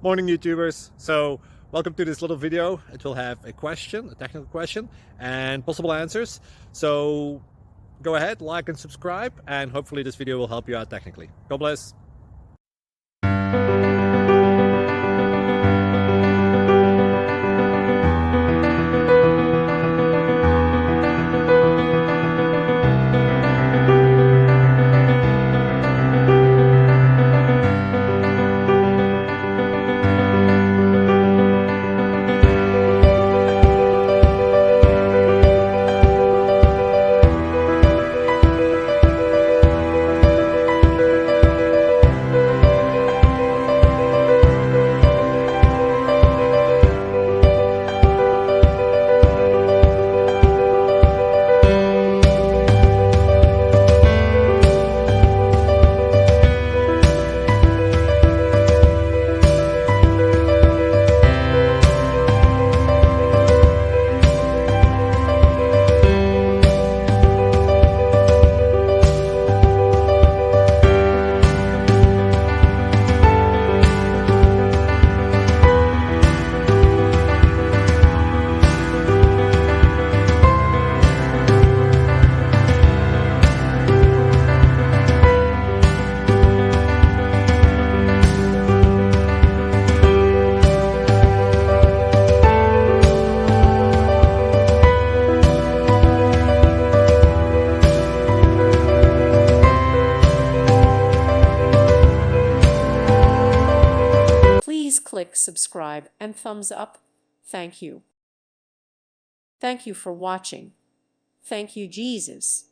Morning YouTubers. So welcome to this little video. It will have a question, a technical question, and possible answers. So go ahead, like and subscribe, and hopefully this video will help you out technically. God bless. Please click subscribe and thumbs up. Thank you. Thank you for watching. Thank you, Jesus.